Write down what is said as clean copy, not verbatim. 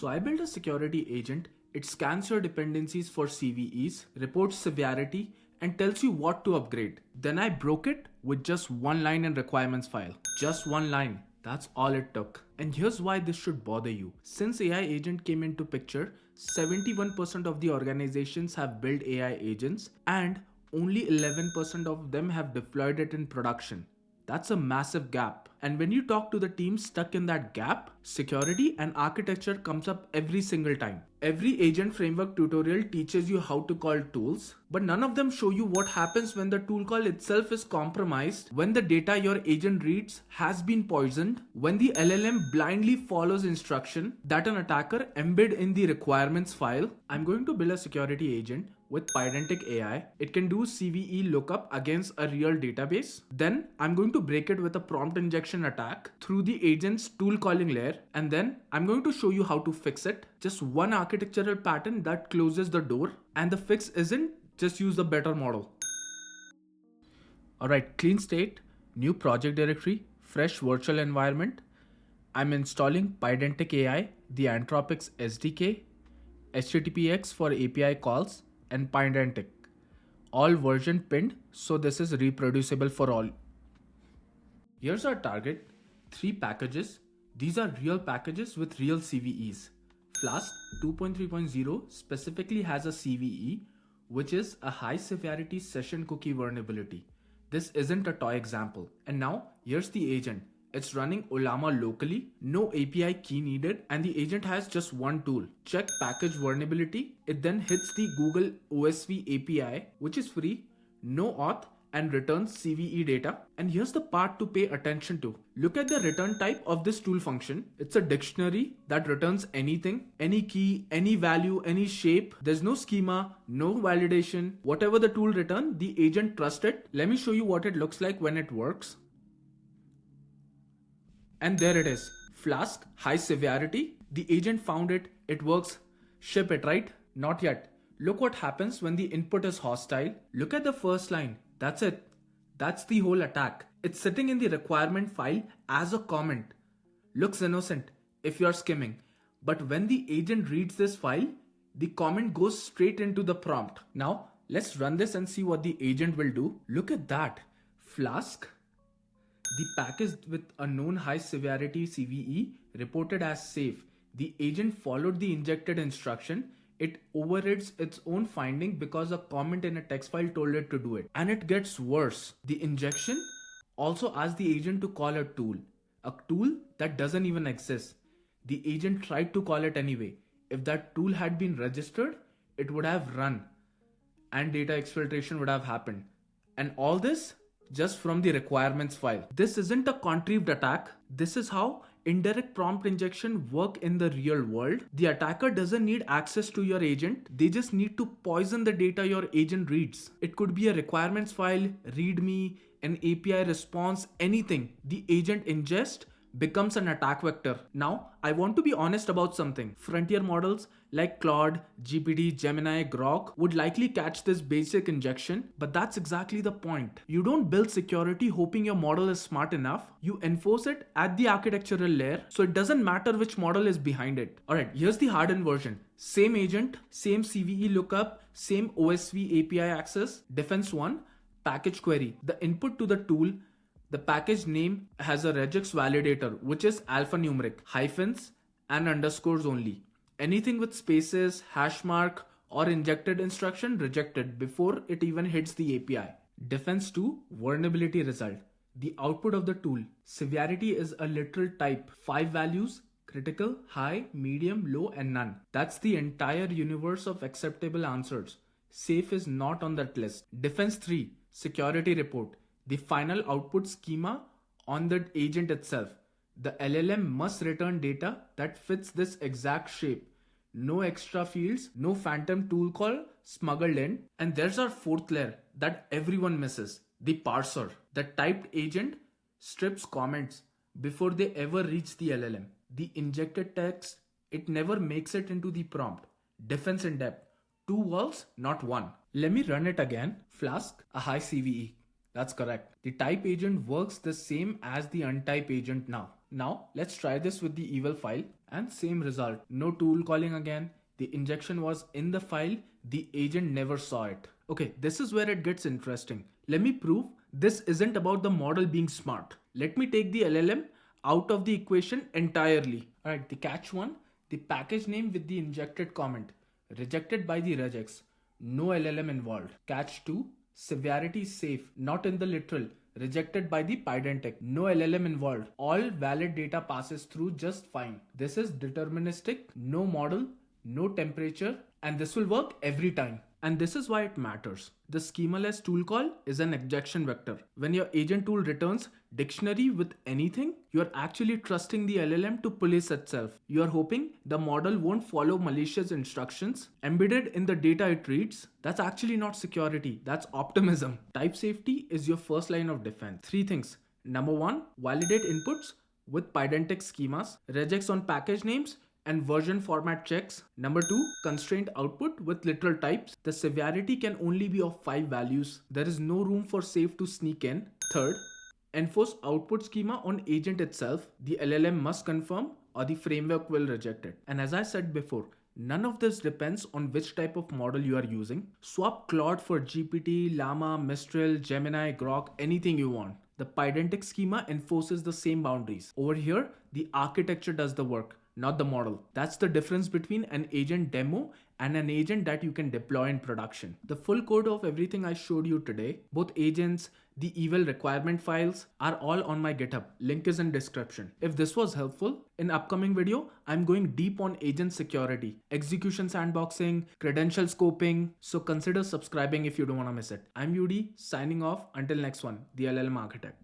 So I built a security agent. It scans your dependencies for CVEs, reports severity, and tells you what to upgrade. Then I broke it with just one line in requirements file. Just one line. That's all it took. And here's why this should bother you. Since AI agent came into picture, 71% of the organizations have built AI agents and only 11% of them have deployed it in production. That's a massive gap. And when you talk to the team stuck in that gap, security and architecture comes up every single time. Every agent framework tutorial teaches you how to call tools, but none of them show you what happens when the tool call itself is compromised, when the data your agent reads has been poisoned, when the LLM blindly follows instruction that an attacker embed in the requirements file. I'm going to build a security agent with PydanticAI. It can do CVE lookup against a real database. Then I'm going to break it with a prompt injection attack through the agent's tool calling layer. And then I'm going to show you how to fix it. Just one architectural pattern that closes the door. And the fix isn't just use a better model. Alright, clean state, new project directory, fresh virtual environment. I'm installing PydanticAI, the Anthropics SDK, HTTPX for API calls, and Pydantic. All version pinned, so this is reproducible for all. Here's our target, 3 packages. These are real packages with real CVEs. Flask 2.3.0 specifically has a CVE, which is a high severity session cookie vulnerability. This isn't a toy example. And now here's the agent. It's running Ollama locally, no API key needed, and the agent has just one tool. Check package vulnerability. It then hits the Google OSV API, which is free, no auth, and returns CVE data. And here's the part to pay attention to. Look at the return type of this tool function. It's a dictionary that returns anything, any key, any value, any shape. There's no schema, no validation. Whatever the tool returns, the agent trusts it. Let me show you what it looks like when it works. And there it is, Flask, high severity. The agent found it, it works, ship it, right? Not yet. Look what happens when the input is hostile. Look at the first line, that's it. That's the whole attack. It's sitting in the requirement file as a comment. Looks innocent if you're skimming. But when the agent reads this file, the comment goes straight into the prompt. Now, let's run this and see what the agent will do. Look at that, Flask. The package with a known high severity CVE reported as safe. The agent followed the injected instruction. It overrides its own finding because a comment in a text file told it to do it. And it gets worse. The injection also asked the agent to call a tool that doesn't even exist. The agent tried to call it anyway. If that tool had been registered, it would have run and data exfiltration would have happened. And all this just from the requirements file. This isn't a contrived attack. This is how indirect prompt injection work in the real world. The attacker doesn't need access to your agent. They just need to poison the data your agent reads. It could be a requirements file, readme, an API response, anything. The agent ingest becomes an attack vector. Now, I want to be honest about something. Frontier models like Claude, GPT, Gemini, Grok would likely catch this basic injection, but that's exactly the point. You don't build security hoping your model is smart enough. You enforce it at the architectural layer, so it doesn't matter which model is behind it. Alright, here's the hardened version. Same agent, same CVE lookup, same OSV API access, defense 1, package query. The input to the tool, the package name has a regex validator, which is alphanumeric, hyphens and underscores only. Anything with spaces, hash mark or injected instruction rejected before it even hits the API. Defense 2, vulnerability result. The output of the tool. Severity is a literal type. 5 values, critical, high, medium, low and none. That's the entire universe of acceptable answers. Safe is not on that list. Defense 3, security report. The final output schema on the agent itself. The LLM must return data that fits this exact shape. No extra fields, no phantom tool call smuggled in. And there's our fourth layer that everyone misses. The parser. The typed agent strips comments before they ever reach the LLM. The injected text, it never makes it into the prompt. Defense in depth. 2 walls, not 1. Let me run it again. Flask, a high CVE. That's correct. The type agent works the same as the untype agent now. Now let's try this with the eval file and same result. No tool calling again. The injection was in the file. The agent never saw it. Okay, this is where it gets interesting. Let me prove this isn't about the model being smart. Let me take the LLM out of the equation entirely. Alright, the catch one, the package name with the injected comment, rejected by the regex. No LLM involved. Catch 2, severity safe, not in the literal, rejected by the Pydantic. No LLM involved. All valid data passes through just fine. This is deterministic, no model, no temperature, and this will work every time. And this is why it matters. The schemaless tool call is an ejection vector. When your agent tool returns dictionary with anything, you're actually trusting the LLM to police itself. You're hoping the model won't follow malicious instructions embedded in the data it reads. That's actually not security, that's optimism. Type safety is your first line of defense. 3 things. Number 1, validate inputs with Pydantic schemas, regex on package names, and version format checks. Number 2, constraint output with literal types. The severity can only be of 5 values. There is no room for safe to sneak in. Third, enforce output schema on agent itself. The LLM must confirm or the framework will reject it. And as I said before, none of this depends on which type of model you are using. Swap Claude for GPT, Llama, Mistral, Gemini, Grok, anything you want. The Pydantic schema enforces the same boundaries. Over here, the architecture does the work, not the model. That's the difference between an agent demo and an agent that you can deploy in production. The full code of everything I showed you today, both agents, the eval requirement files, are all on my GitHub. Link is in description. If this was helpful, in upcoming video, I'm going deep on agent security, execution sandboxing, credential scoping. So consider subscribing if you don't want to miss it. I'm Yudi, signing off. Until next one, the LLM Architect.